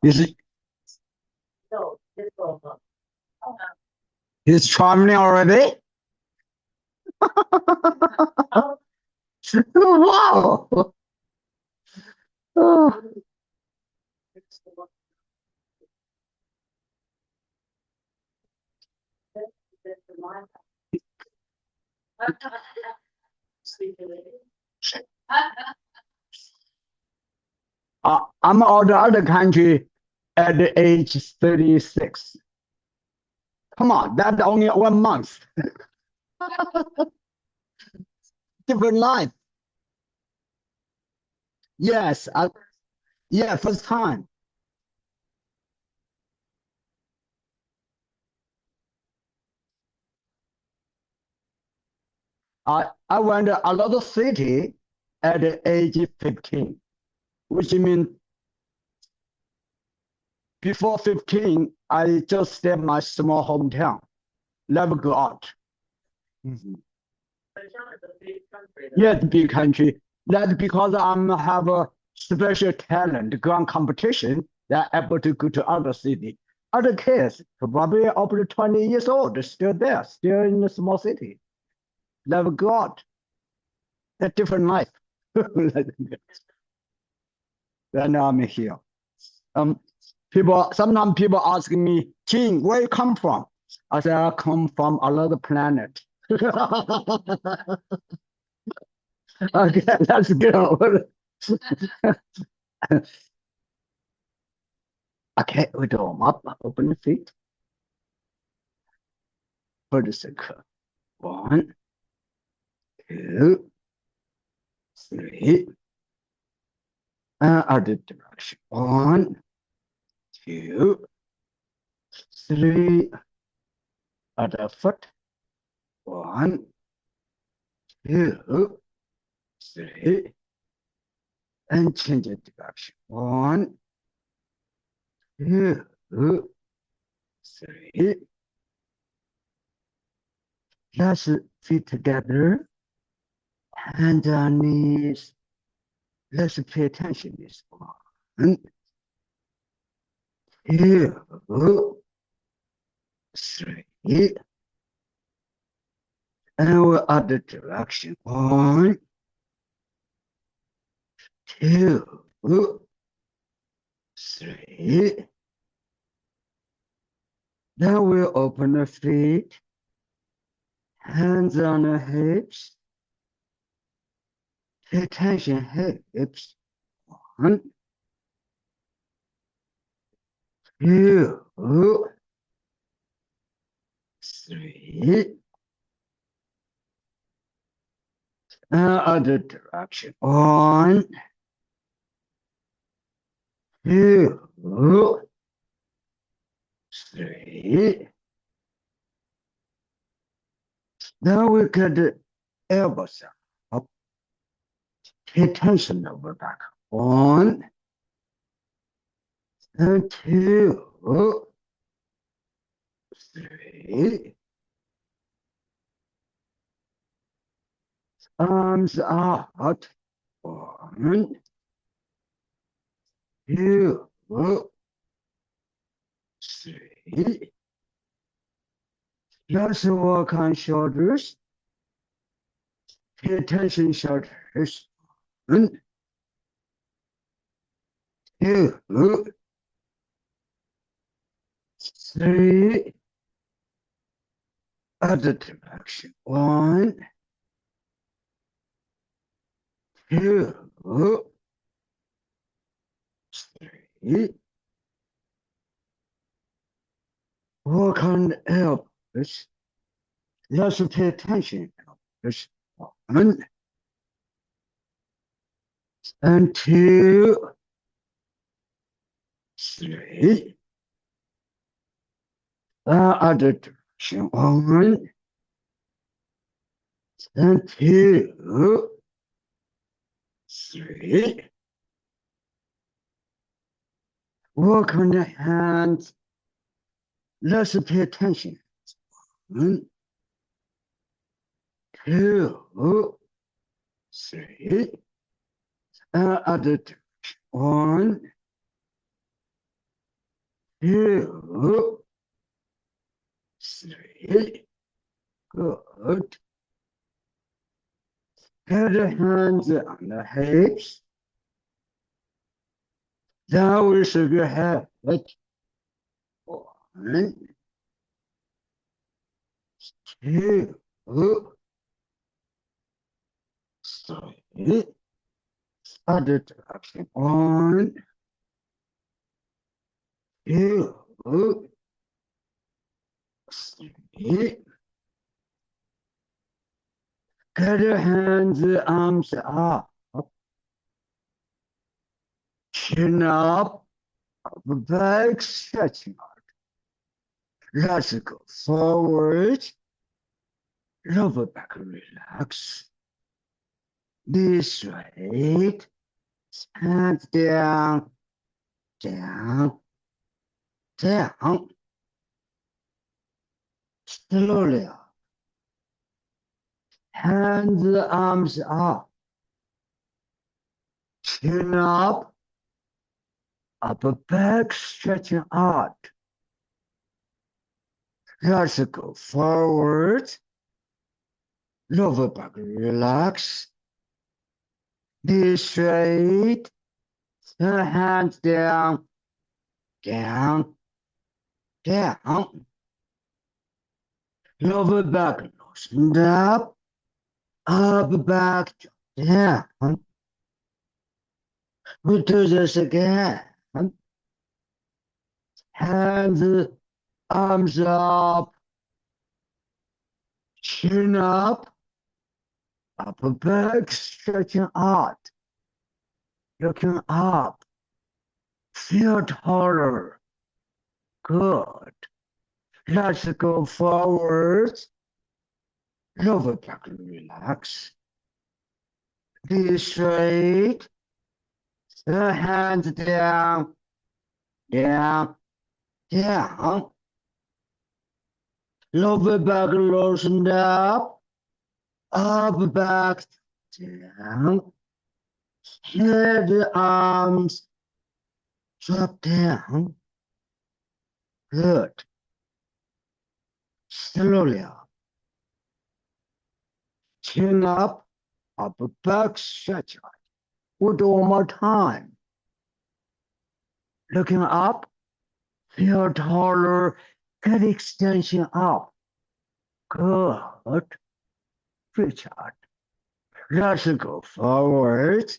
Is he's traveling already? Wow. Oh. I'm out the other country at the age 36. Come on, that's only 1 month. Different life. Yes, yeah, first time. I went to another city at the age 15, which means before 15, I just stay in my small hometown, never go out. Mhm. Yes, big country. That's because I'm have a special talent, go on competition, that able to go to other city. Other kids, probably up to 20 years old, still there, still in a small city. Never go out. A different life. Then I'm here. Um, sometimes people ask me, King, where you come from? I say I come from another planet. Okay, let's go. Okay, we do them up. Open the feet. For the circle. 1, 2, 3. Other direction. 1, 2, 3. Other foot. 1, 2, 3. And change the direction. 1, 2, 3. Let's feet together. Hands on knees. Let's pay attention to this. 1, 2, 3. And we're other direction. 1, 2, 3. Then we'll open the feet. Hands on the hips. Pay attention, hips. 1, 2, 3. Other direction. 1, 2, 3. Now we get the elbows up. Pay attention over back. 1 and 2, 3. Arms out. 1, 2, 3. Let's work on shoulders. Pay attention, shoulders. 1, 2, 3. Other direction. 1, 2, 3. Work on the elbows. Let's pay attention. Elbows. 1 and 2, 3. Other direction. 1 and 2, 3. Work on the hands. Let's pay attention. 1, 2, 3. Other direction. 1, 2, 3. Good. Get the hands on the hips. Now we should your head. 1, 2, 3. Other direction. 1, 2, 3. Get your hands, arms up. Chin up, upper back stretching out. Let's go forward. Lower back relax. Knees straight. Hands down, down, down. Slowly up. Hands, arms up. Chin up. Upper back stretching out. Let's go forward. Lower back relax. Knees straight. Hands down, down, down. Lower back loosened up. Upper back down. We do this again. Hands, arms up, chin up, upper back stretching out, looking up, feel taller. Good. Let's go forward. Lower back relax. Knees straight. Hands down, down, down. Lower back loosened up. Upper back down. Head, arms drop down. Good. Slowly up. Chin up. Upper back stretch out. We'll do one more time. Looking up, feel taller, get extension up. Good. Reach out. Let's go forward.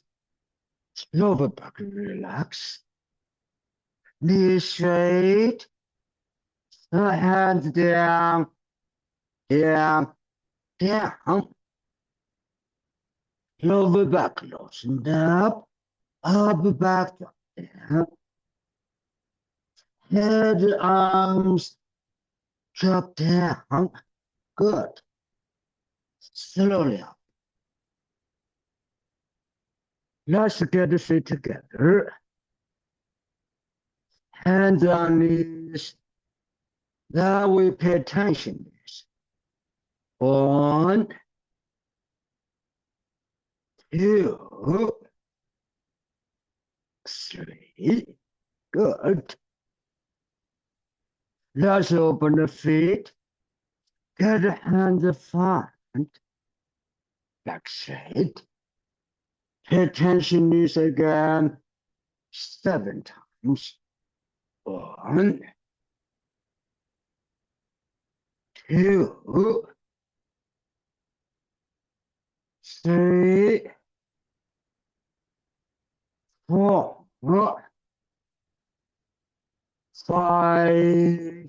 Lower back relax. Knees straight. Hands down, down, down, lower back, loosen up, back, down, head, arms, drop down, good, slowly up. Let's get the feet together, hands on knees, now we pay attention to this. 1, 2, 3, good. Let's open the feet, get the hands front, back straight. Pay attention knees again, 7 times. 1, 2, 3, 4, 5,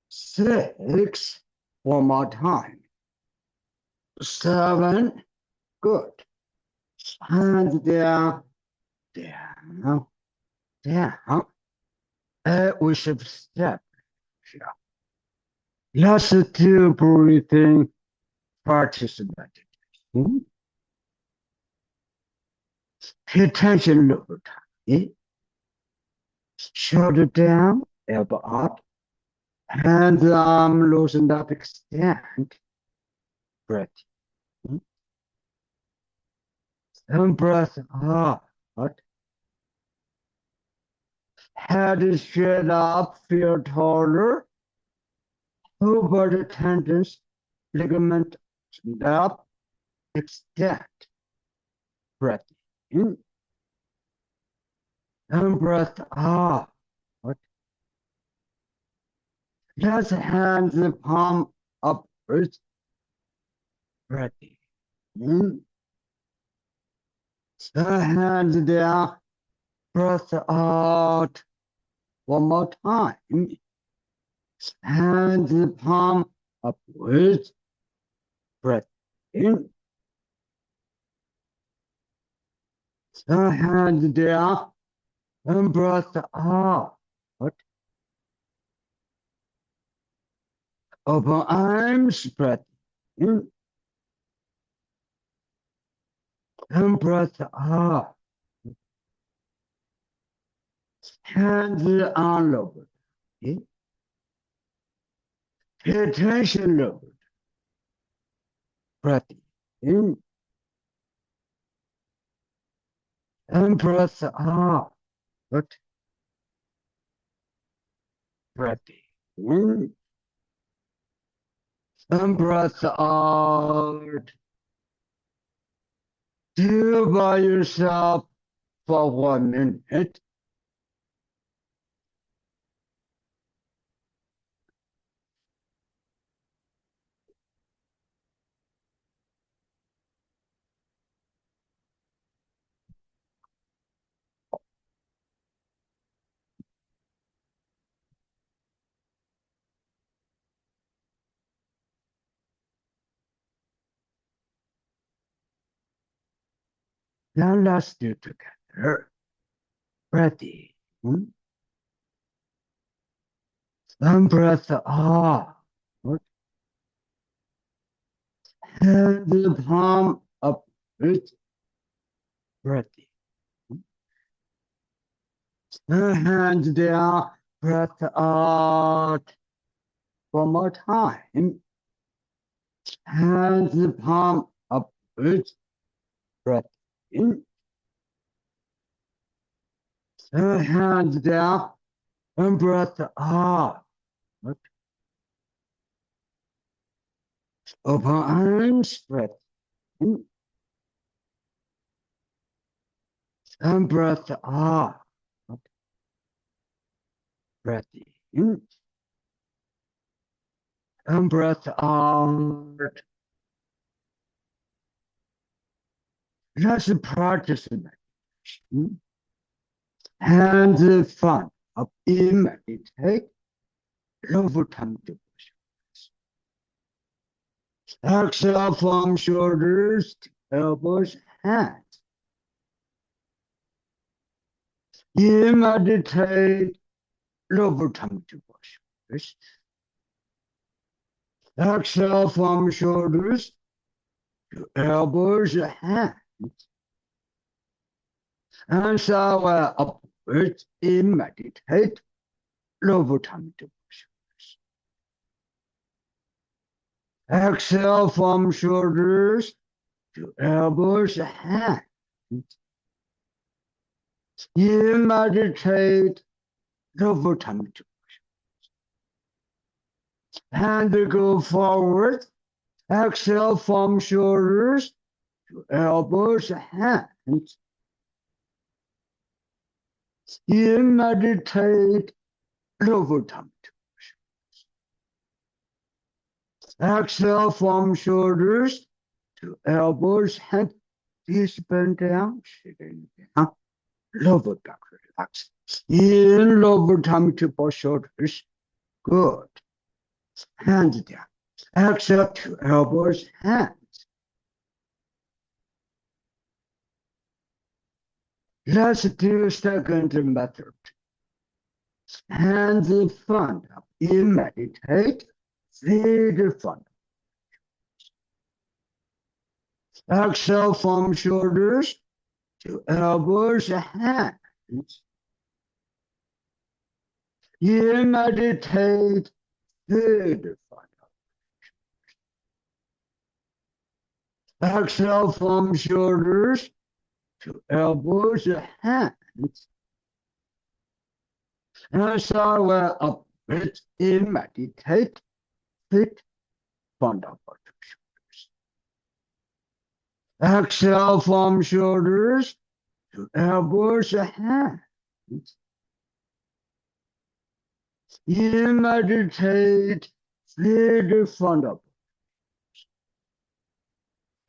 6. One more time. 7. Good. Hands down, down, down. We should step here. Let's do breathing practice meditation. Pay attention over time. Shoulder down, elbow up. Hands arm loosened up, extend. Breath. And breath out. Head is straight up, feel taller. Over the tendons, ligament up, extend. Breath in. And breath out. Just hands the palm upwards. Breath in. The hands down. Breath out. One more time. Hands the palm upwards. Breath in. The hands down. And breath out. Open arms, breath in. And breath out. Hands on lower. Pay attention lower. Breath in. And breath out. Breath in. And breath out. Do by yourself for 1 minute. Now let's do together. Breath in. And breath out. And the palm upwards. Breath in. And hands down. Breath out. One more time. Hands the palm upwards. Breath in. And hands down. And breath out. Open arms, breath in. And breath out. Breath in. And breath out. Let's practice meditation. Hands front up in meditate. Lower tongue devotion. Exhale from shoulders to elbows, hands. You meditate lower tongue to shoulders. Exhale from shoulders to elbows, hands. And so upwards, you meditate lower tongue to shoulders. Exhale from shoulders to elbows, hands. You meditate lower tongue to hand go forward. Exhale from shoulders to elbows, hands. You meditate lower tongue to exhale from shoulders to elbows, hands. Please bend down, sitting down. Lower back, relax. In lower tummy to both shoulders. Good. Hands down. Exhale to elbows, hands. Let's do second method. Hands in front up. You meditate. Feet in front. Exhale from shoulders to elbows, hands. You meditate. Feet in front. Exhale from shoulders to elbows, hands. And so upwards, you meditate, feet, front of shoulders. Exhale from shoulders to elbows, hands. You meditate, feet, front of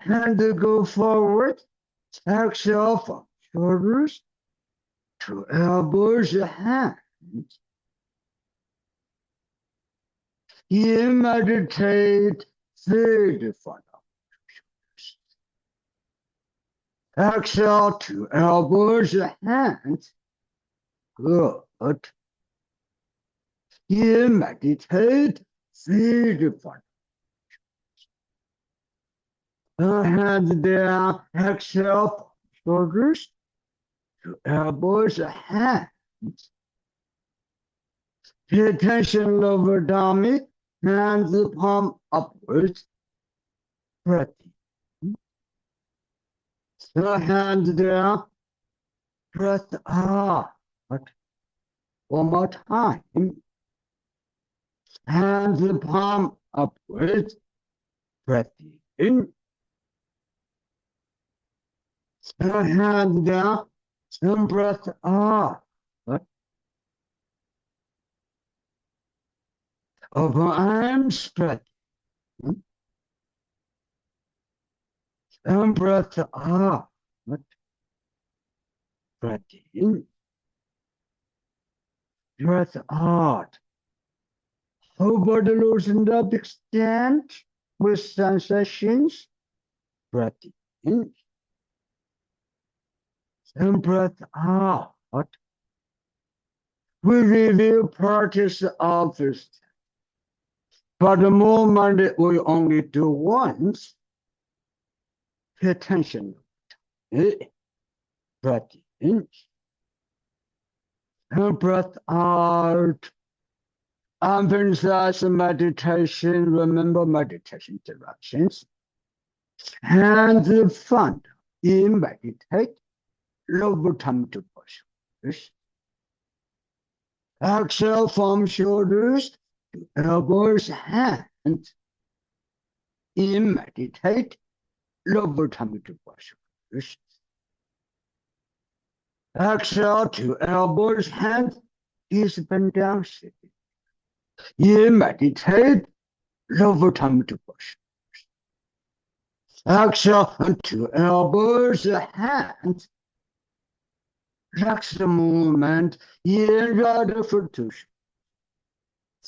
hand go forward. Exhale from shoulders to elbows, hands. You meditate, feet front of shoulders. Exhale to elbows, hands. Good. You meditate, feet front. Hands down, exhale, shoulders to elbows, hands. Pay attention, lower tummy, hands palm upwards, breathing. Hands down, breath out. One more time. Hands palm upwards, breathing in. Hands down, and breath out. Open arms, stretch. And breath out. Breath in. Breath out. Whole body loosened up, extend with sensations. Breath in. And breath out. We review practice of this. But the moment we only do once, pay attention. Breath in. And breath out. Emphasize meditation. Remember meditation directions. Hands in front. You meditate. Lower tummy to shoulders. Exhale from shoulders to elbows, hands. You meditate. Lower tummy to shoulders. Exhale to elbows, hands. Ease bend down, sitting. You meditate. Lower tummy to shoulders. Exhale to elbows, hands. Relax the movement in rather for two.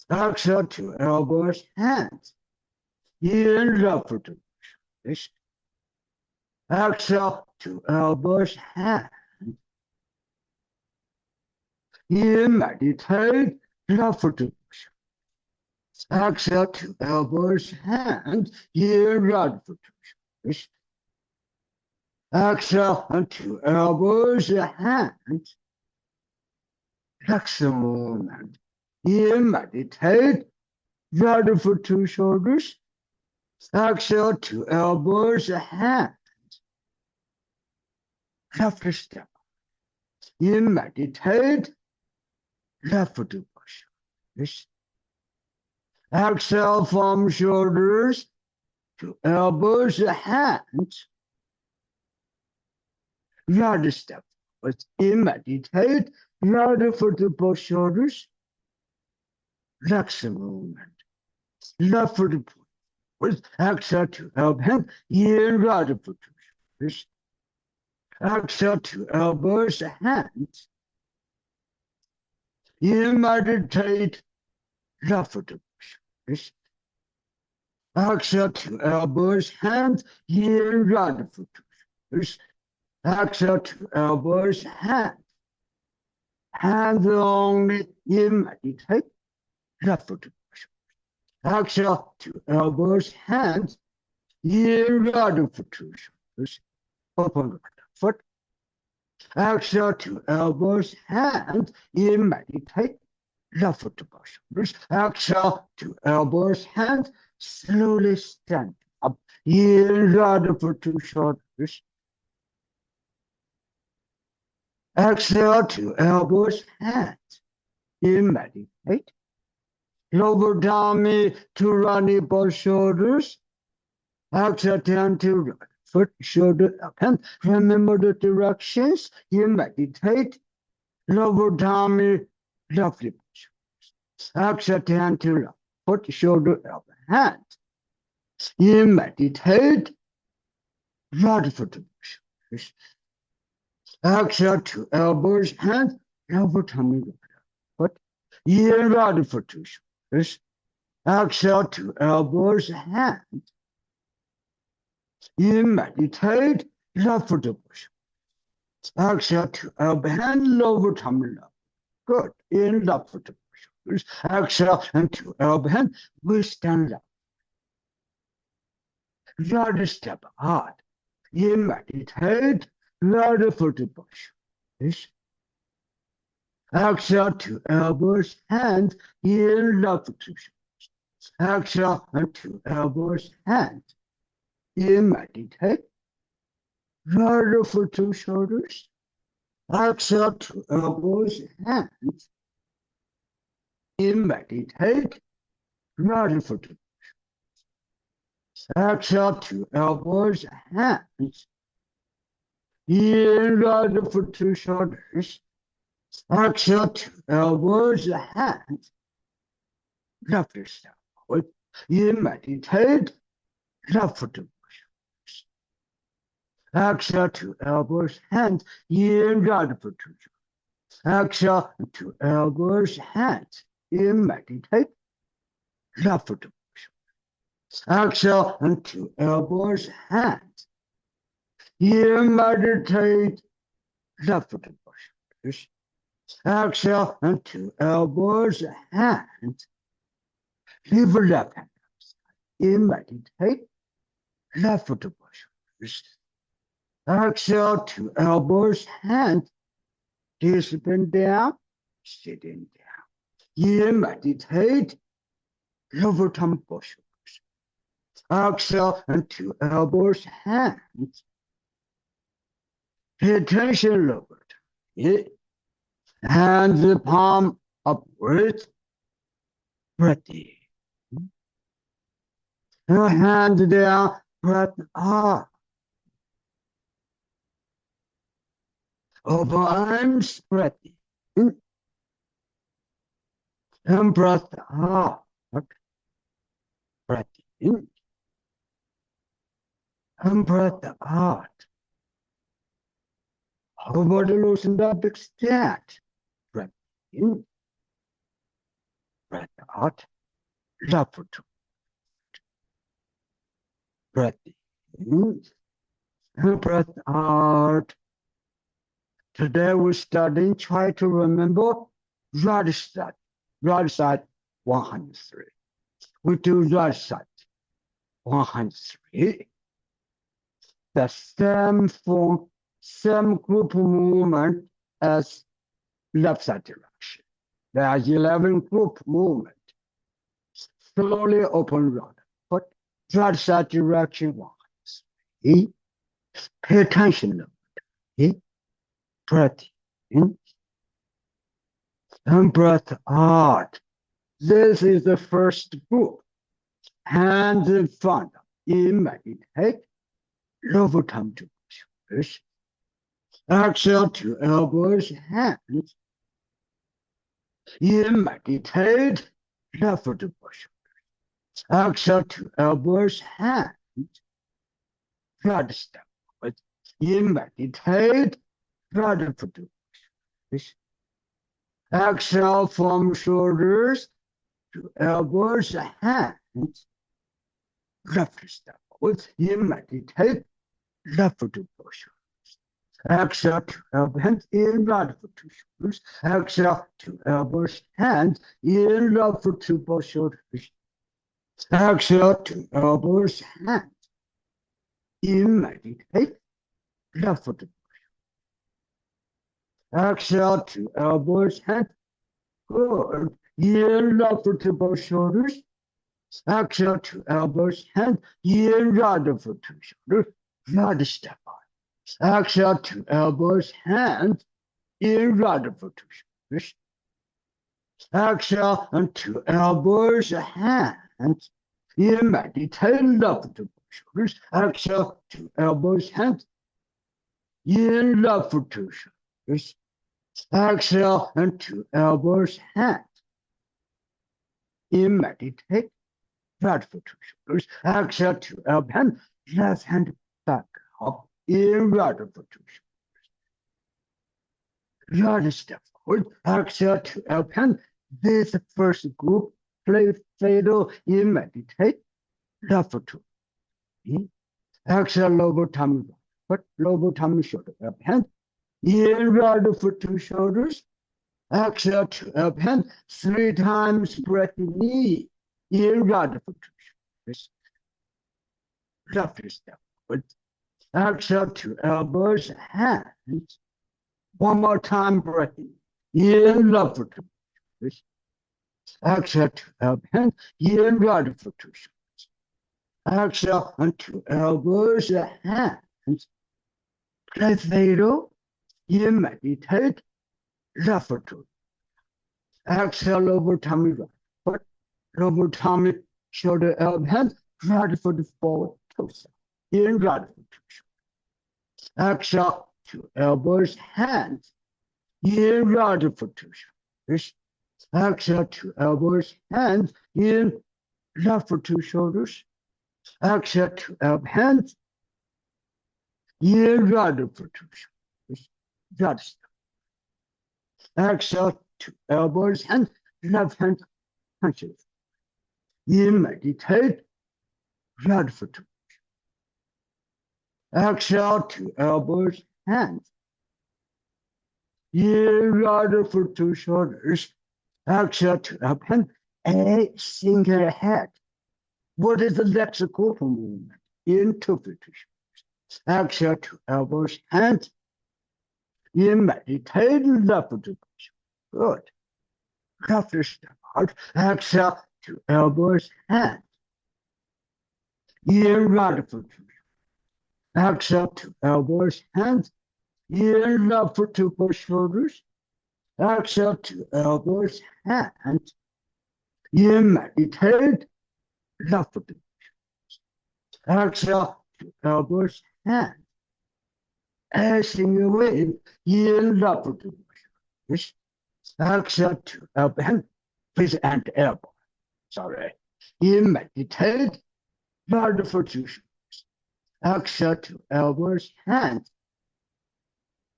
Exhale to elbows, hands. in left foot to push. Exhale to elbows, hand. In meditate, left foot to push. Exhale to elbows, hand. In right foot to push. Exhale to elbows, hand. Flex the movement. In meditate, right foot to shoulders. Exhale to elbows, hand. Left step. In meditate, left foot to push. This. Exhale from shoulders to elbows, hands. Right step. In meditate, right foot to both shoulders. Flex the movement. Left foot to push. With exhale to elbow, hand. In right foot to shoulders. Exhale to elbows, hands. In meditate, left foot to push. Exhale to elbows, hands. In right foot to push. Exhale to elbows, hands. Hands only. In meditate, left foot to push. Exhale to elbows, hands. In right foot to push. Open the foot. Exhale to elbows, hands. In meditate, left foot to push. Exhale to elbows, hands. Slowly stand up. In right foot to shoulders. Exhale to elbows, hands. In meditate. Lower tummy to running both shoulders. Exhale down to right foot, shoulder up, hand. Remember the directions. You meditate. Lower tummy, left hip. Exhale down to right foot, shoulder up, hand. You meditate. Right foot. Exhale to elbows, hands. Lower tummy, right foot. You right foot to shoulders. Exhale to elbows, hands. You meditate, left foot to push. Exhale to elbow, hand, lower tummy up. Good. In left foot to push. Exhale and to elbow, hand, we stand up. Right step hard. You meditate, right foot to push. Exhale to elbows, hands, in left foot to push. Exhale and to elbows, hands. You meditate. Right foot to shoulders. Exhale to elbows, hands. You meditate. Right foot to exhale to elbows, hands. In right foot to shoulders. Exhale to elbows, hands. Left step forward. You meditate. Left foot to exhale to elbows, hands. In right foot to shoulders. Exhale to elbows, hands. In meditate. Left foot to exhale into elbows, hands. You meditate, left foot to push. Exhale into elbows, hands. Leave the left hand outside. You meditate, left foot to push. Exhale to elbows, hands. Discipline down, sitting down. You meditate, lower tongue push. Exhale into elbows, hands. Pay attention, lower tongue. Hands the palm upwards. Breath in. Your hand down, breath up. Open arms, breath in. And breath out. Breath in. And breath out. Whole body loosened up, extend. Breath in. Breath out. Left foot. breath in, and breath out. Today we're studying, try to remember right side 103. We do right side 103. The same form, same group movement as left side direction. There are 11 group movement. Slowly open round, but right side direction 103. Pay attention. Okay? Breath in and breath out. This is the first group. Hands in front. In meditate. Lower tongue to shoulders. Exhale to elbows, hands. In meditate. Left foot to shoulders. Exhale to elbows, hands. Right step. In meditate. Right foot to shoulders. Exhale from shoulders to elbows, hands. Left step. In meditate. Left foot to shoulders. Exhale to elbows, hands in right foot to shoulders. Exhale to elbows, hands in left foot to both shoulders. Exhale to elbows, hands in meditate. Left foot to exhale to elbows, hands. Good. In left foot to both shoulders. Exhale to elbows, hands in right foot to shoulders. Right step on. Exhale to elbows, hands in right foot to shoulders. Exhale and to elbows, hands in meditate left to shoulders. Exhale to elbows, hands in left foot to shoulders. Exhale and to elbows, hands in meditate right foot to shoulders. Exhale to elbow, hand, left hand back up. In right foot to shoulders. Right step forward. Exhale to elbow hand. This first group play fatal in meditate. Left foot to. Exhale lower tummy. But lower tummy shoulder. Elbow hand. In right foot to shoulders. Exhale to elbow hand. 3 times breath knee. In right foot to shoulders. Left step forward. Exhale to elbows, hands. One more time, breathing. In left foot to shoulders. Exhale to elbow, hands. In right foot to shoulders. Exhale to elbows, hands. Play fatal. In meditate. Left foot to. Exhale over tummy right foot. Lower tummy, shoulder, elbow, hands. Right foot forward, toes. In right foot to shoulders. Exhale to elbows, hands. In right foot to shoulders. Exhale to elbows, hands. In left foot to shoulders. Exhale to elbow, hands. In right foot to shoulders. Right step. Exhale to elbows, hands. Left hand punches. In meditate. Right foot to. Exhale to elbows, hands. In right foot to shoulders. Exhale to elbow, hand. A single head. What is the lexical movement? Into foot to shoulders. Exhale to elbows, hands. In meditate, left foot to shoulders. Good. Left step out. Exhale to elbows, hands. In right foot to. Exhale to elbows, hands. In left foot to both shoulders. Exhale to elbows, hands. In meditate, left foot to shoulders. Exhale to elbows, hands. Single wave. In left foot to shoulders. Exhale to elbow, hand. Please and elbow. Sorry. In meditate, right foot to shoulders. Exhale to elbows, hands.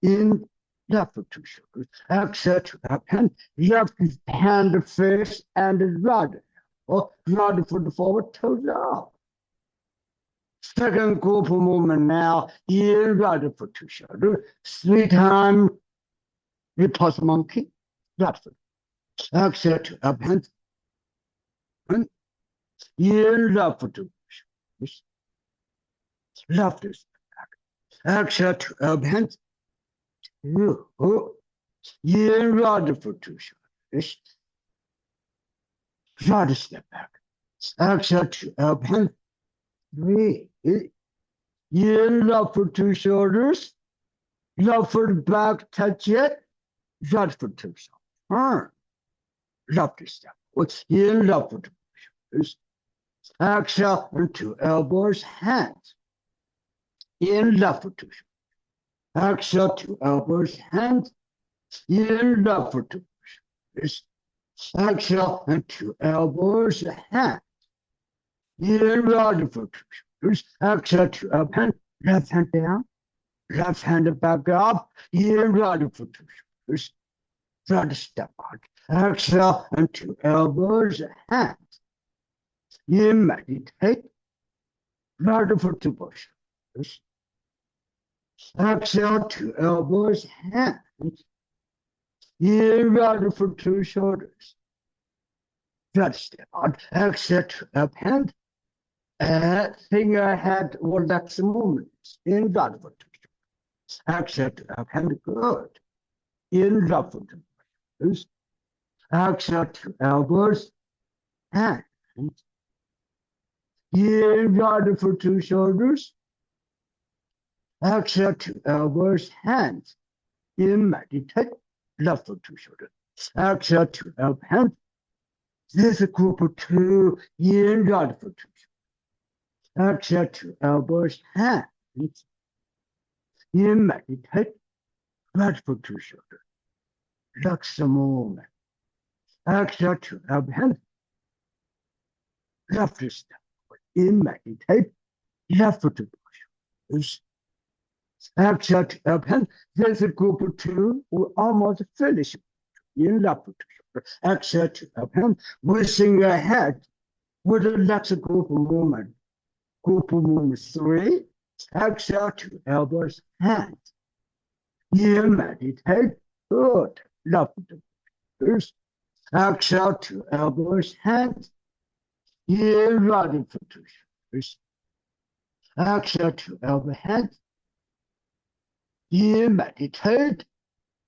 In left foot to shoulders. Exhale to elbow, hand. Left hand face and right. Or right foot forward, toes up. Second group movement now, in right foot to shoulder. 3 times, repulse monkey, right foot. Exhale to up hand. In left foot to shoulder. Left is back. Exhale to up hand. In right foot to shoulder. Right step back. Exhale to up hand. 3. In left foot to shoulders. Left foot back, touch it. Right foot to shoulder. Turn. Left step. What's in left foot to shoulders. Exhale into elbows, hands. In left foot to shoulders. Exhale to elbows, hands. In left foot to shoulders. Exhale into elbows, hands. In right foot to shoulders. Exhale to up hand. Left hand down. Left hand back up. In right foot to shoulders. Right step out. Exhale into elbows, hands. In meditate. Right foot to shoulders. Exhale to elbows, hands. In right foot to shoulders. Right step out. Exhale to up hand. Finger head relax movements. In right foot to shoulders. Exhale to up hand. Good. In right foot to shoulders. Exhale to elbows, hands. In right foot to shoulders. Exhale to elbows, hands. In meditate, left foot to shoulder. Exhale to up hand. This is group 2 in right foot to shoulder. Exhale to elbows, hands. In meditate, right foot to shoulder. Relax the movement. Exhale to up hand. Left step. In meditate, left foot to shoulders. Exhale to up hand. This is group 2. We almost finish in left foot to shoulder. Exhale to up hand. Raising your head with the next group movement. Group movement 3. Exhale to elbows, hands. In meditate. Good. Left foot to shoulders. Exhale to elbows, hands. In right foot to shoulders. Exhale to elbow, hands. In meditate,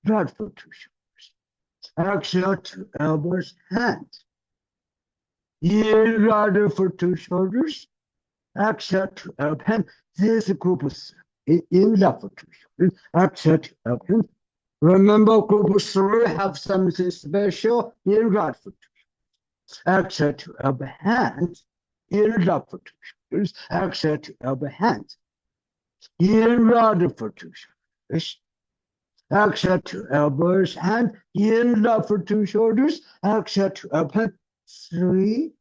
right foot to shoulders. Exhale to elbows, hands. In right foot to shoulders. Exhale to elbow, hands. This group is in left foot to shoulders. Exhale to elbow, hands. Remember, group 3 have something special in right foot to shoulders. Exhale to elbow, hands. In left foot to shoulders. Exhale to elbow, hands. In right foot to shoulders. Exhale to elbows, hand. In left foot to shoulders. Exhale to elbow, hand. 3.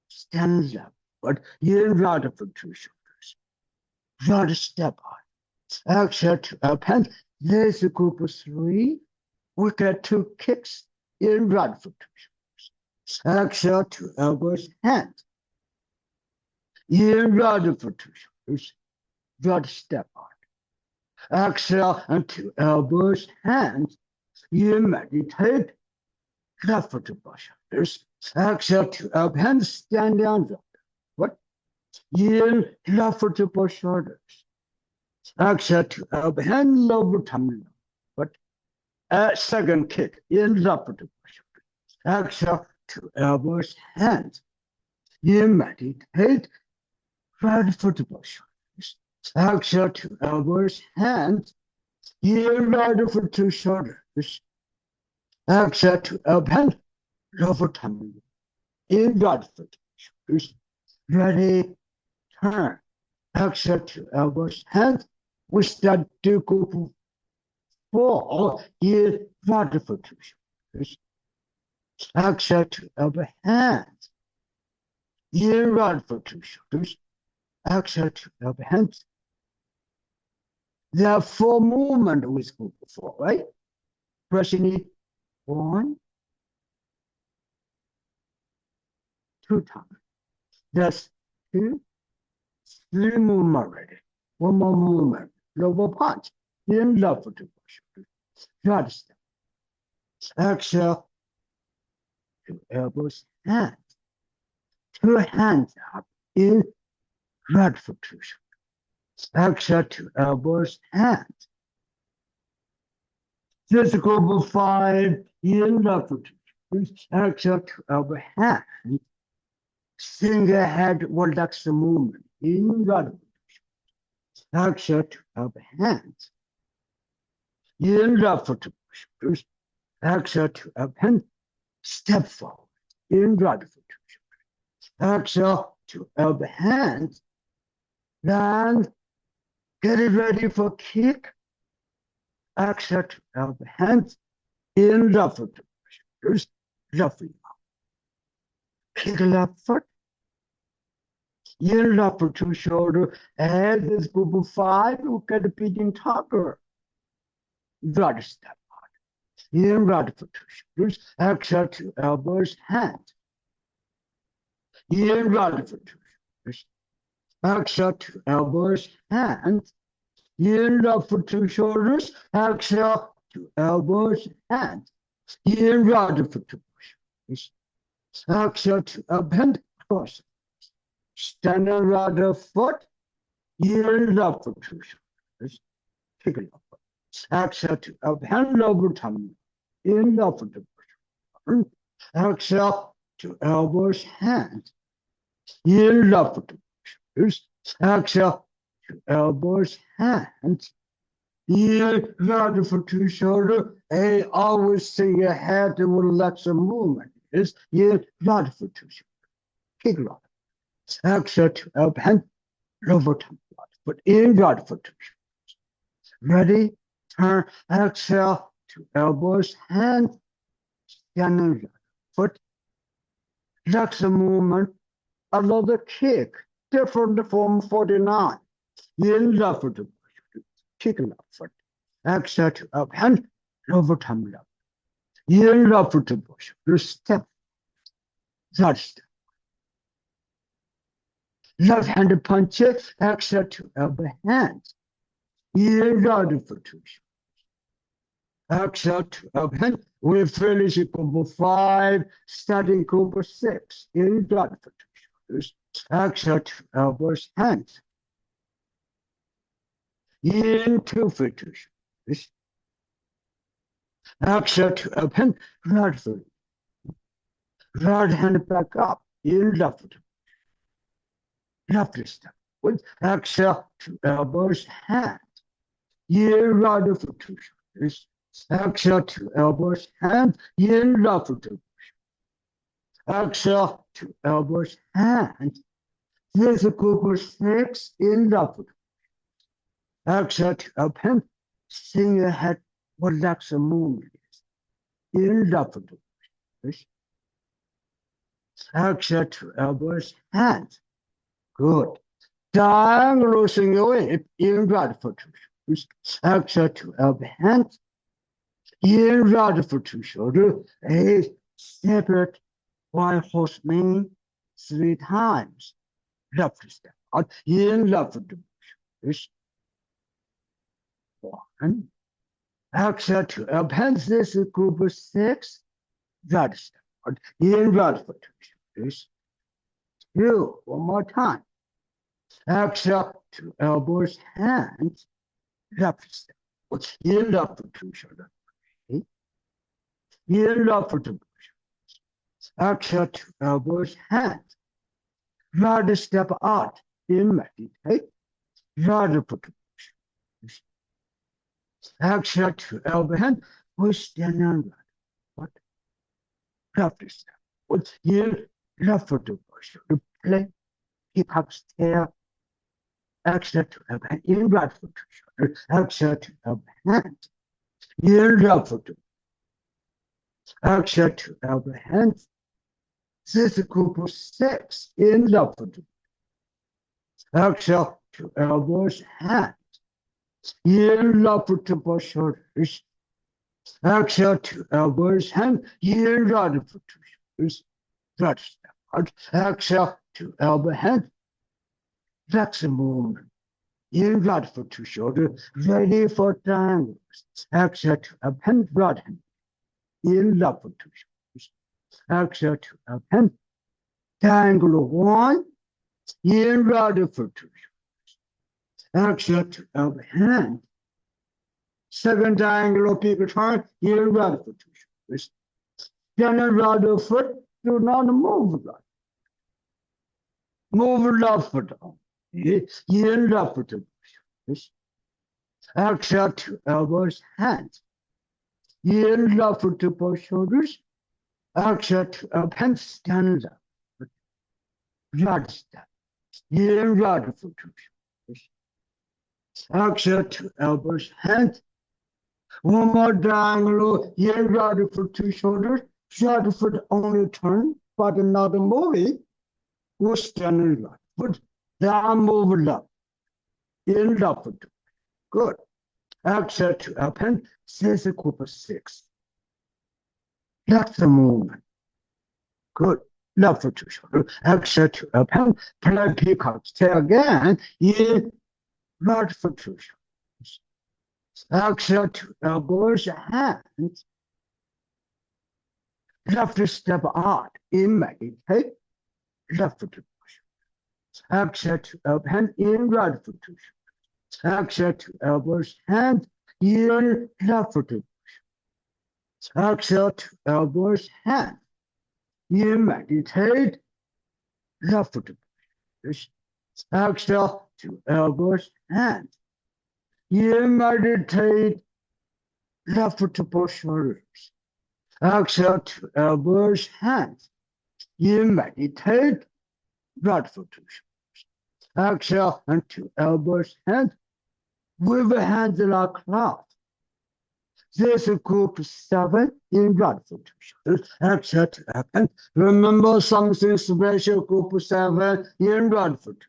Stand up. But in right foot to shoulders. Right step on. Exhale to elbow, hand. This is group 3. We get 2 kicks in right foot to shoulders. Exhale to elbows, hands. In right foot to shoulders. Right step on. Exhale into elbows, hands. In meditate. Left foot to shoulders. Exhale to elbow, hands. Stand down. What? In left foot to shoulders. Exhale to elbow, hand, lower tummy. But second kick in left foot to shoulders. Exhale to elbows, hands. In meditate, right foot to shoulders. Exhale to elbows, hands. In right foot to shoulders. Exhale to elbow, hand, lower tummy. In right foot to shoulders. Ready, turn. Exhale to elbows, hands. We start to group 4 in right foot to shoulders. Exhale to elbow, hands. In right foot to shoulders. Exhale to elbow, hands. There are 4 movements with group 4, right? Pressing it 1, 2 times. That's 2, 3 movement already. 1 more movement. Lower punch. In left foot to push. Right step. Exhale to elbows, hands. 2 hands up in right foot to shoulder. Exhale to elbows, hands. This is group 5 in left foot to shoulder. Exhale to elbow, hands. Single head relax the movement in right foot to shoulder. Exhale to elbow, hands. In left foot to shoulders. Exhale to elbow, hands. Step forward in right foot to shoulder. Exhale to elbow, hands. Land. Get it ready for kick. Exhale to elbow, hands. In left foot to shoulders. Left foot. Kick left foot. In left foot to shoulder. As this group of 5, you get a beating tugger. Right step. In right foot to shoulders. Exhale to elbows, hands. In right foot to shoulders. Exhale to elbows, hands. In left foot to shoulders. Exhale to elbows, hands. In right foot to shoulders. Exhale to elbow, hand, cross. Stand on right foot. In left foot to shoulders. Kick it up. Exhale to elbow, hand over tummy. In left foot to shoulder. Exhale to elbows, hands. In left foot to shoulders. Exhale to elbows, hands. In right foot to shoulder. I always say your head will relax the movement. Is in right foot to shoulder. Kick it up. Exhale to elbow, hand. Over tummy. Foot in right foot to shoulders. Ready? Turn. Exhale to elbows, hands. Standing right foot. Relax the movement. Another kick. Different from 49. In left foot to kick left foot. Exhale to up hand. Over tummy left. In left foot to push. Step. That step. Left hand punch. Exhale to elbow, hands. In right foot to exhale to elbow, hand. We finish group 5, starting group 6. In right foot to shoulders. Exhale to elbows, hands. In 2 foot to shoulders. Exhale to elbow, hand. Right foot. Right hand back up. In left foot. Left step. With exhale to elbows, hands. In right foot to shoulders. Exhale to elbows, hands. In left foot to exhale to elbows, hands. This is group 6 in left foot. Exhale to elbow, hands. Single head, relax the movement. In left foot to exhale to elbows, hands. Good. Diagonal single hip in right foot to shoulders. Exhale to elbow, hands. In right foot to shoulder. A separate white horseman 3 times. Left step out. In left foot to shoulders. 1. Exhale to elbow, hands. This is group 6. Right step out. In right foot to shoulders. 2. One more time. Exhale to elbows, hands. Left step. In left foot to shoulder. In left foot to shoulders. Exhale to elbows, hands. Right step out. In meditate. Right foot to shoulders. Exhale to elbow, hand. We stand on right foot. Left step. In left foot to shoulder. Play. Keep up stare. Exhale to elbow, hand. In right foot to shoulder. Exhale to elbow, hand. In left foot to exhale to elbow, hands. This is group 6 in left foot. Exhale to elbows, hands. In left foot to shoulders. Exhale to elbows, hands. In right foot to shoulders. Right step out. Exhale to elbow, hands. Flex the movement. Inward for two shoulders, ready for triangles. Exhale to append right hand. Inward for two shoulders. Exhale to append. Triangle one. Inward for two shoulders. Exhale to append. Second triangle big turn. Inward for two shoulders. Then right foot. Do not move right. Move left foot down. Inward for two shoulders. Exhale to elbows, hands. Inhale for two both shoulders. Exhale to append, stand up. Right step. Inhale for two shoulders. Exhale to elbows, hands. One more triangle. Inhale for two shoulders. Right foot only turn, but not moving. Go stand right foot. Down move left. Inhale for two. Good. Exhale to append, executable 6. Left the movement. Good. Left for two shoulders. Exhale to append, play peacock. Stay again. In right for two shoulders. Exhale to elbows, hands. Left step out. In meditate. Left for two shoulders. Exhale to append, in right for two shoulders. Exhale to elbows, hands, in left foot. Exhale to elbows, hands. In meditate, left foot. Exhale to elbows, hands. In meditate, left foot to both shoulders. Exhale to elbows, hands. In meditate, right foot to shoulders. Exhale and to elbows, hands. With the hands like cloud. This is group 7 in right foot. Exhale to append. Remember something special, group 7 in right foot.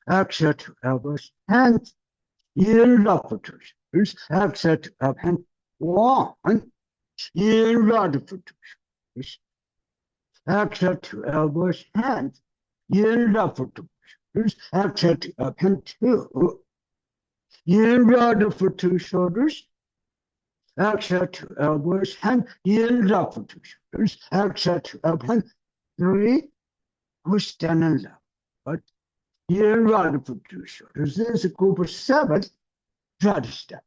Exhale to elbows, hands in right foot. Exhale to append. 1 in right foot. Exhale to elbows, hands in right foot. Exhale to append. 2. Inhale for two shoulders. Exhale to elbows, hand. Inhale for two shoulders. Exhale to append. 3. We stand and left. But inhale for two shoulders. This is group 7. Right step.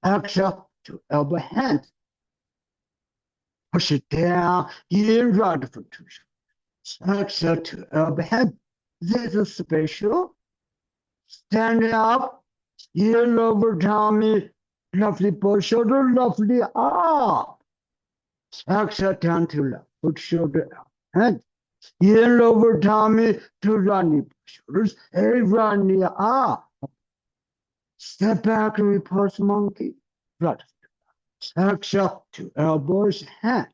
Exhale to elbow, hand. Push it down. Inhale for two shoulders. Exhale to elbow, hand. This is special. Stand up. In over tummy, roughly both shoulder, roughly up. Exhale down to left, foot shoulder up. And in over tummy to running shoulders, running up. Step back and repose monkey. Right. Exhale to elbows, hands.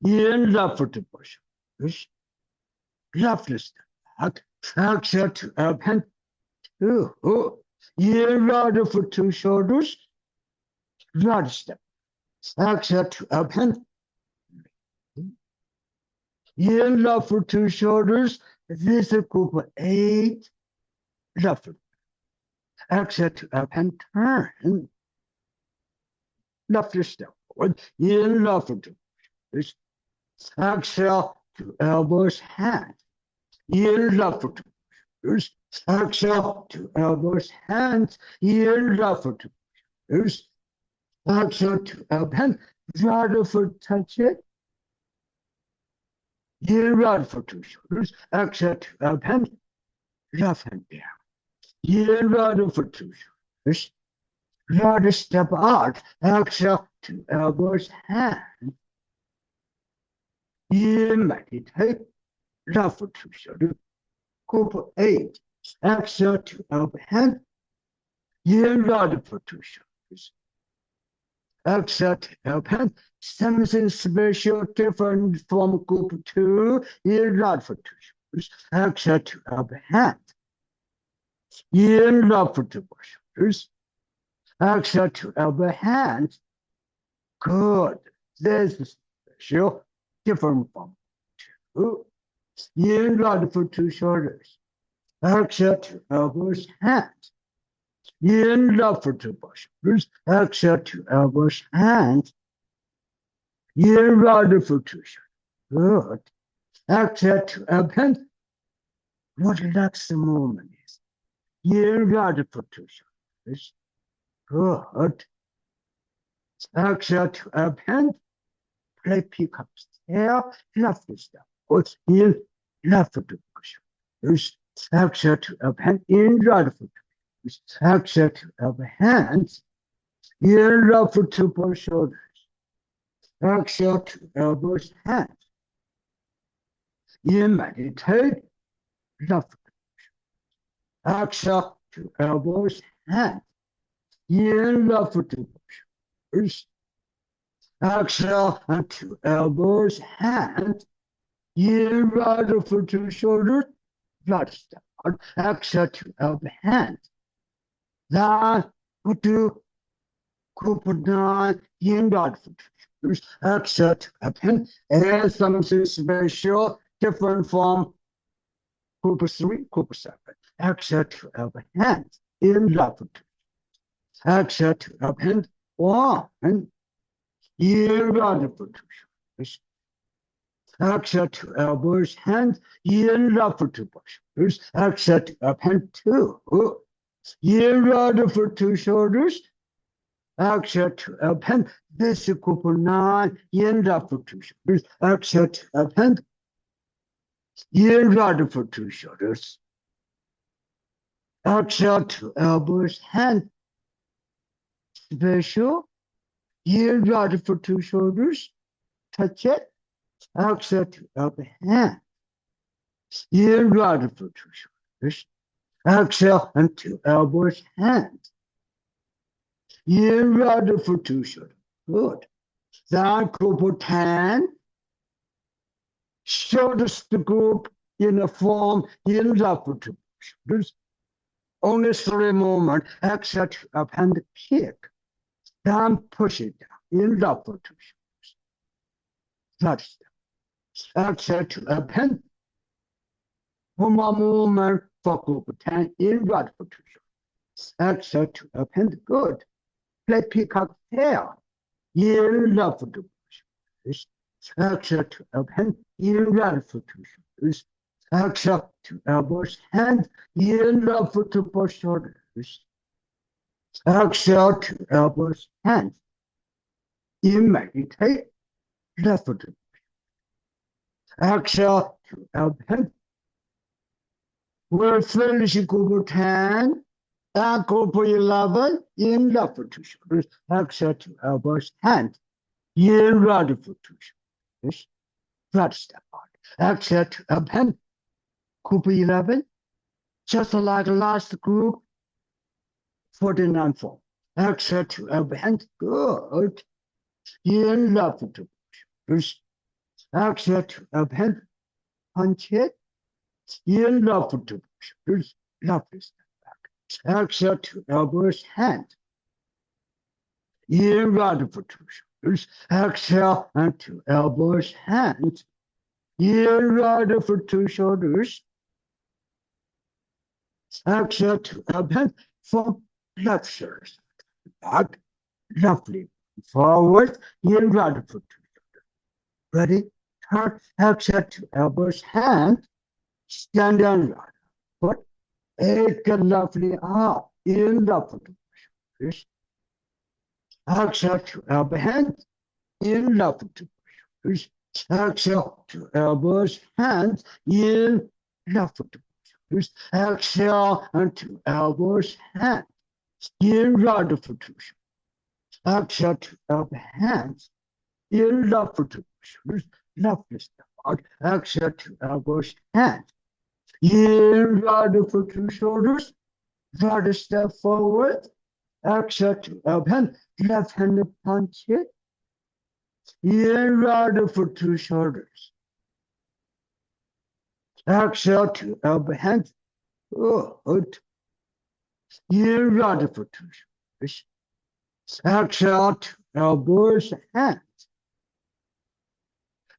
In left foot to push shoulders. Left step back. Exhale to elbow, hand. 2. Inhale for two shoulders. Right step. Exhale to append. Inhale for two shoulders. This is group 8. Left foot. Exhale to append. Turn. Left step forward. Inhale for two shoulders. Exhale to elbows, hands. Inhale for two shoulders. Exhale to elbows, hands. Inhale for two shoulders. Exhale to append. Right foot touch it. Inhale for two shoulders. Exhale to append. Left hand down. Inhale for two shoulders. Right step out. Exhale to elbows, hands. In meditate. Left for two shoulders. Group 8. Exhale to elbow, hand. Inhale for two shoulders. Exhale to elbow, hand. Something special different from group 2. Inhale for two shoulders. Exhale to elbow, hand. Inhale for two shoulders. Exhale to elbow, hand. Good. This is special different from 2. Inhale for 2 shoulders. Exhale to elbows, hands. Inhale for 2 shoulders. Exhale to elbows, hands. Inhale for 2 shoulders. Good. Exhale to elbows. What relax the movement is. Inhale for 2 shoulders. Good. Exhale to elbows. Play peacock tail. Left step. Good. In left for 2 shoulders. Exhale to elbows. In right foot. Exhale to elbow hands. Inhale for 2 shoulders. Exhale to elbows, hands. In meditate, left. Exhale to elbows, hands. Inhale for 2 shoulders. Exhale to elbows, hands. Inhale for 2 shoulders. Right step. Exhale to elbow, hands. Then go to Kupadana, inhale for 2 shoulders. Exhale to elbow, and something special, different from Kupa 3, Kupa 7. Exhale to elbow, hands. Inhale for 2. Exhale to elbow, 1. Inhale for 2 shoulders. Exhale to elbows, hands. Inhale for 2 shoulders. Exhale to elbow, 2. Inhale for 2 shoulders. Exhale to elbow. This is Kupa 9. Inhale for 2 shoulders. Exhale to elbow. Inhale for 2 shoulders. Exhale to elbows, hand. Special. Inhale for 2 shoulders. Touch it. Exhale to elbow, hand. Inhale for 2 shoulders. Exhale and 2 elbows, hand. Inhale for 2 shoulders. Good. Then Kupa 10. Shoulders to group in a form, inhale for 2 shoulders. Only 3 movements. Exhale to up and kick. Then push it down. Inhale for 2 shoulders. That's it. Exhale to up and 1 more movement for Kupa 10. Inhale for 2 shoulders. Exhale to up and good. Play peacock tail. Inhale for 2 shoulders. Exhale to elbow, hand. Inhale for 2 shoulders. Exhale to elbows, hand. Inhale for 2 shoulders. Exhale to elbows, hand. In meditate, left foot. Exhale to elbow, hand. We're finishing Kupa 10 and Kupa 11. Inhale for 2 shoulders. Exhale to elbows, hand. Inhale for 2 shoulders. Right step out. Exhale to elbow. Kupa 11. Just like last group. 49 form. Exhale to elbow, hand. Good. Inhale for 2 shoulders. Exhale to elbow, hand. Punch it. Inhale for 2 shoulders. Lovely step back. Exhale to elbows, hand. Inhale for 2 shoulders. Exhale and 2 elbows, hand. Inhale for 2 shoulders. Exhale to elbow from left shoulder. Back. Lovely. Forward. Inhale for 2 shoulders. Ready? Turn. Exhale to elbows, hand. Stand and right. Foot. Take it lovely up. Inhale for 2 shoulders. Exhale to elbow, hand. Inhale for 2 shoulders. Exhale to elbows, hands. Inhale for 2 shoulders. Exhale and 2 elbows, hands. Inhale for 2 shoulders. Exhale to elbow, hands. Inhale for 2 shoulders. Lovely step out. Exhale to elbows, hands. Inhale for 2 shoulders. Right step forward. Exhale to elbow, hand. Left hand punch it. Inhale for 2 shoulders. Exhale to elbow, hand. Good. Inhale for 2 shoulders. Exhale to elbows, hands.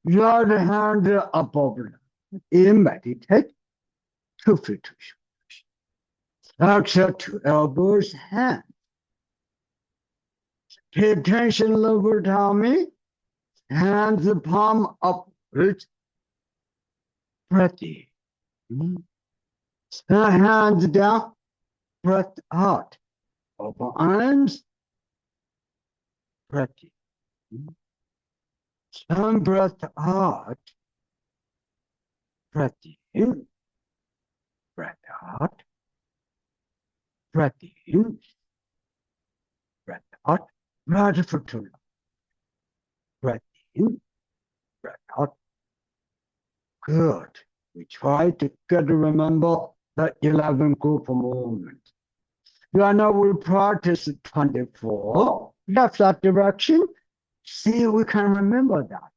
Right hand above. In meditate, to feet to shoulders. Exhale to elbows, hands. Pay attention, lower tummy. Hands palm upwards. Breath in. Hands down. Breath out. Open arms. Breath in. Some breath out. Breath in. Breath out. Breath in. Breath out. Right for too long. Breath in. Breath out. Good. We try to get to remember the 11 group movements. Now we practice 24. Left side direction. See if we can remember that.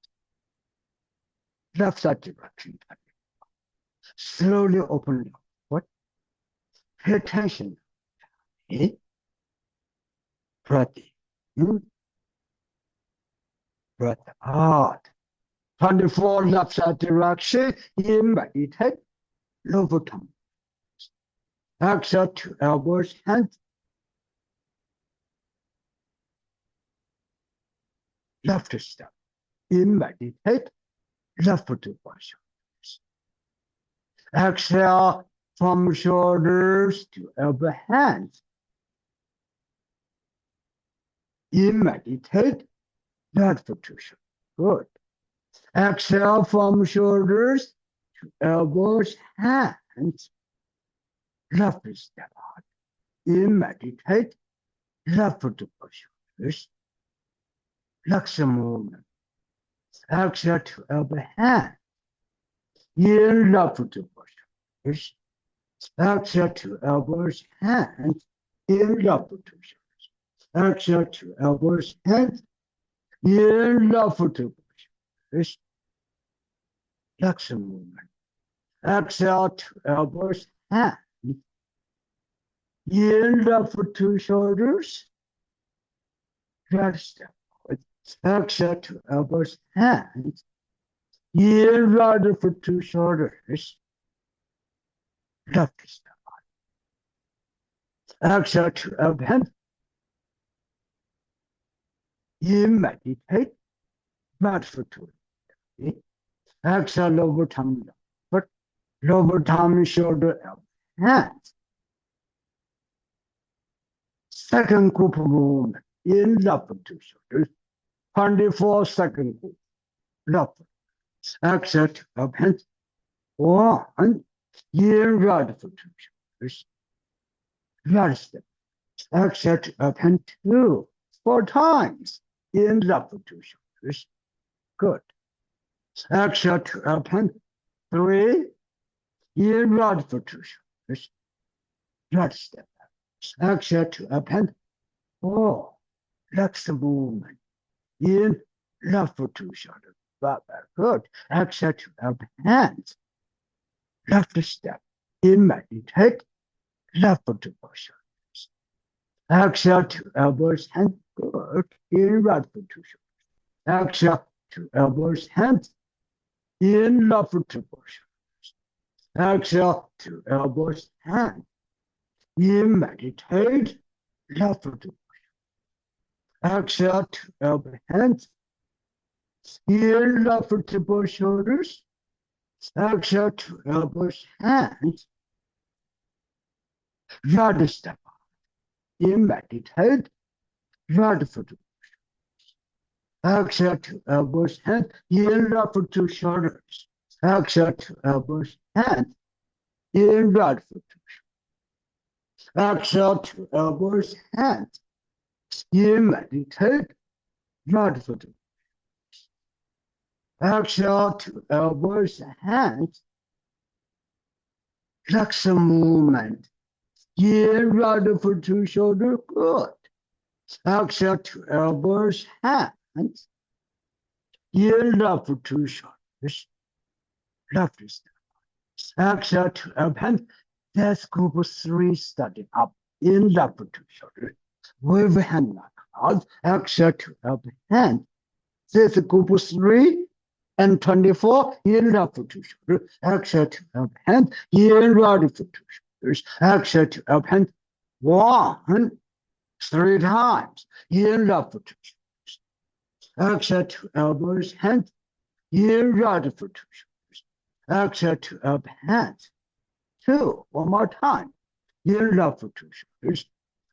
Left side direction. Slowly open your foot. Pay attention. Okay? Breath in. Breath out. 24 left side direction. In meditate. Lower tongue. Exhale to elbows, hands. Left step. In meditate. Left foot to shoulders. Exhale from shoulders to elbow, hands. In meditate. Left foot to shoulders. Good. Exhale from shoulders to elbows, hands. Left step out. In meditate. Left foot to shoulders. Flexion movement. Exhale to elbow, hand. In left foot to shoulders. Exhale to elbows, hands. In left foot to shoulders. Exhale to elbows, hands. In left foot to shoulders. Flexion movement. Exhale to elbows, hands. In left foot to shoulders. Right step. Exhale to elbows, hands. In right foot to shoulders. Left step. Exhale to elbow, hands. In meditate. Right foot to exhale, lower tummy, foot, lower tummy, shoulder, elbow, hands. Second group movement. In left foot to shoulders. 24 second group. Left foot. Exhale to elbow, hands. 1. In right foot to shoulders. Right step. Exhale to elbow, hands. 2. 4 times. In left foot to shoulders. Good. Exhale to elbow, hands. 3. In right foot to shoulders. Right step. Exhale to elbow, hands. 4. Flex the movement. In left foot to shoulders. Very good. Exhale to elbow, hands. Left step. In meditate. Left foot to shoulders. Exhale to elbows, hands. Good. In right foot to shoulders. Exhale to elbows, hands. In left foot to shoulders. Exhale to elbows, hands. In meditate. Left foot to exhale to elbow, hands. In left foot to shoulders. Exhale to elbows, hands. Right step. In meditate. Right foot to exhale to elbows, hands. In left foot to shoulders. Exhale to elbows, hands. In right foot to exhale to elbows, hands. In meditate. Right foot. Exhale to elbows, hands. Flexion movement. In right foot to shoulder. Good. Exhale to elbows, hands. In left foot to shoulders. Left step. Exhale to elbow, hands. That's group 3 starting up. In left foot to shoulder. With hand knock out. Exhale to elbow, hand. This is group 3. and 24, inhale for 2 shoulders, exhale to up hand, inhale for 2 shoulders, exhale to up hand, 1, 3 times, inhale for 2 shoulders, exhale to elbows, hand, inhale for 2 shoulders, exhale to up hand, 2, one more time, inhale for 2 shoulders,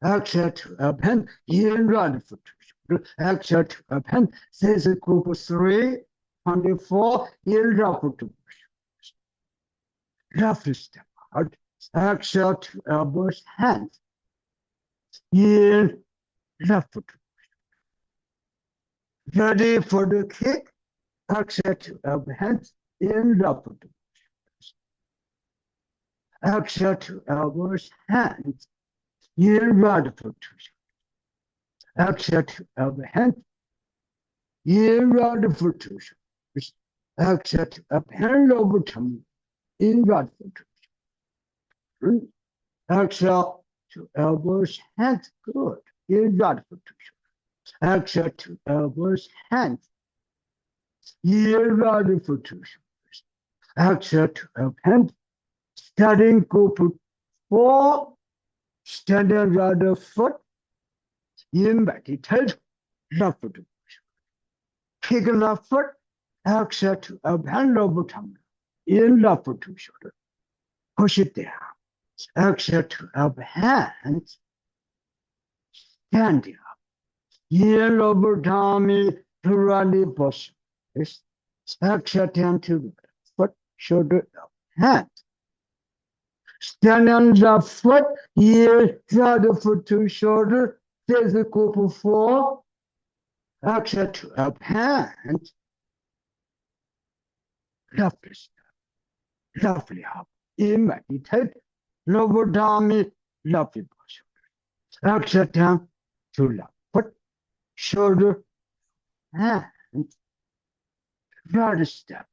exhale to up hand, inhale for 2 shoulders, exhale to up hand, this is group 3, 24, inhale for 2 shoulders, left step out, exhale to elbows, hands, in, left foot. Ready for the kick, exhale to elbow, hands, in, left foot. Exhale to elbows, hands, in, right foot. Exhale to elbow, hands, in, right foot. Exhale to up, hand over tummy, in, right foot. Exhale to elbows, hands, good, in, right foot. Exhale to elbows, hands, in, right foot. Exhale to up, hands, starting group 4, standing right foot, in, meditate, left foot. Kick left foot, exhale to up, hand over tummy, in, left foot to shoulder. Push it down. Exhale to up, hands, standing up. In, over tummy, to right push. Exhale down to foot, shoulder up, hand. Stand on the foot, in, right foot to shoulder. There's a group of 4. Exhale to up, hand. Left step, lovely up. In, meditate, lower tummy, lovely push. Exhale down to left foot, shoulder, hand. Right step,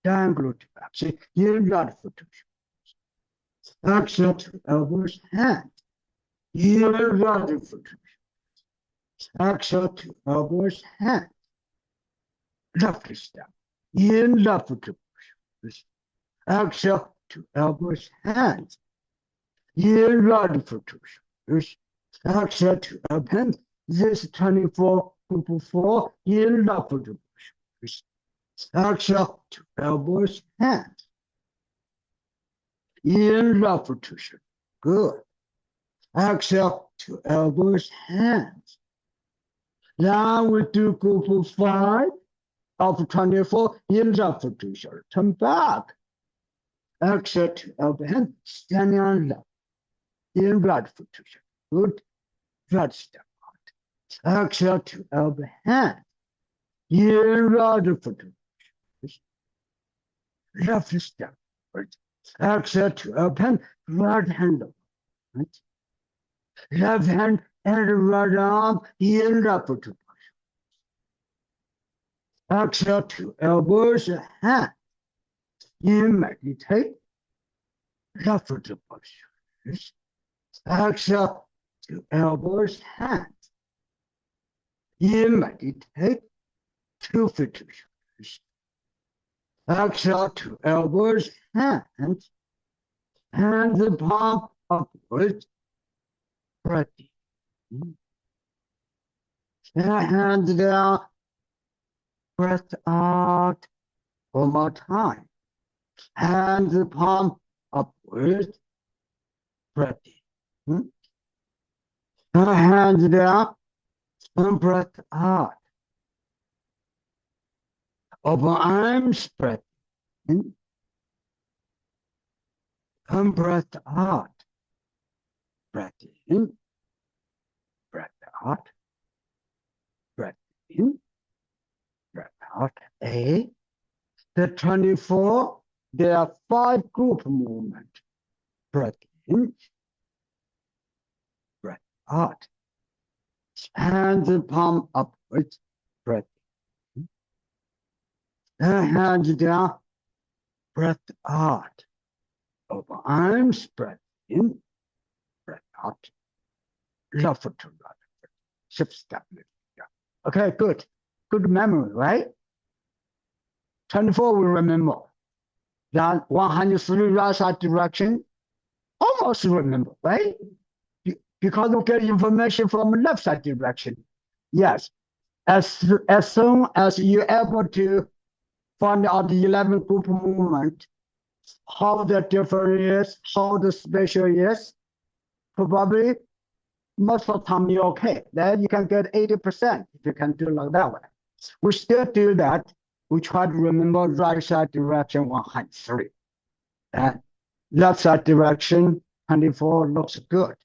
down glute action, in, right foot to shoulder. Exhale to elbows, hand, in, right foot. Exhale to elbows, hand, left step, in, left foot. Exhale to elbows, hands, in, right foot. Exhale to up, hand, this 24, group 4, in, left foot. Exhale to elbows, hands, in, left foot. Good. Exhale to elbows, hands. Now we do group 5 of 24, in, left foot. Turn back. Exhale to elbow, hand, standing on left, in, right foot. Good. Right step out. Exhale to elbow, hand, in, right foot. Left step. Exhale to elbow, hand, right hand over. Right. Left hand and right arm, in, left foot. Exhale to elbows, hand, in, meditate, left foot push. Exhale to elbows, hands, in, meditate, 2 feet. Exhale to elbows, hands, the palm upwards, breathing. Hands down, breath out, one more time. Hands palm upwards, breathing. Hands down, and breath out. Open arms, breath in, and breath out. Breath in, breath out, breath in, breath out. The 24, there are 5 group movements. Breath in, breath out. Hands palm upwards, breath in. Hands down, breath out. Open arms, breath in, breath out. Left foot to right foot. Shift step. Okay, good. Good memory, right? 24 we remember. Then 103 right side direction, almost remember, right? Because we get information from left side direction. Yes, as soon as you're able to find out the 11 group movement, how the different is, how the special is, probably most of the time you're okay. Then you can get 80% if you can do like that way. We still do that. We try to remember right side direction 103. And left side direction 24 looks good.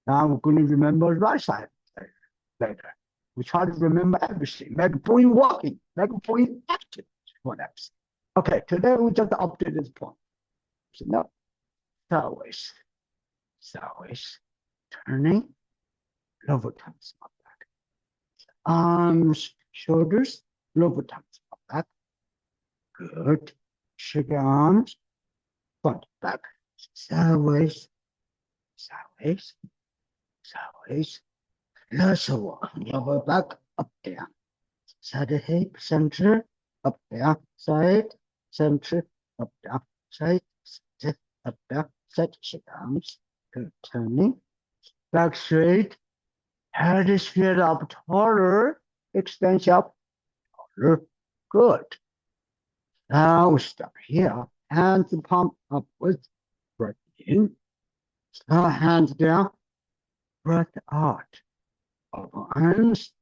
Now we're going to remember right side later. We try to remember everything, make brain working, make brain active. Whatever. Okay, today we just up to this point. So now, sideways, turning, lower times up back. Arms, shoulders, lower times up back. Good. Shake your arms, front, back, sideways. Let's walk. Lower back, up, down. Side hip, center, up, down, side, center, up, down, side, up, down, side, shake arms. Good. Turning, back straight. Head is straight up, taller. Extension up, taller. Good. Now we stop here. Hands palm upwards. Breath in. Hands down. Breath out. Open arms.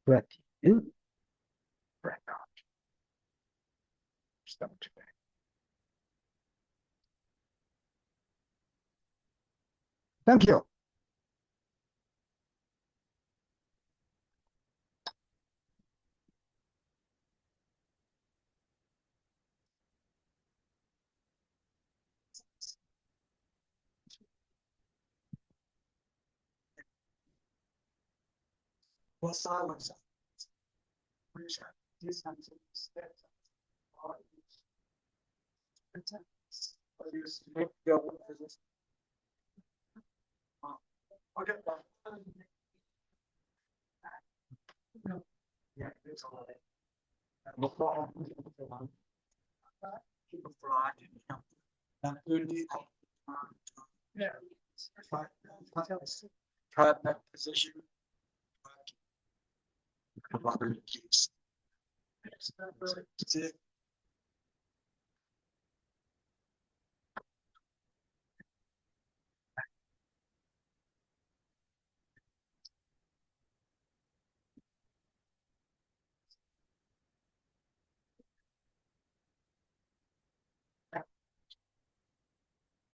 Breath in. Breath out. Stop today. Thank you. What silence? Okay. Yeah, it's all right. Try that position.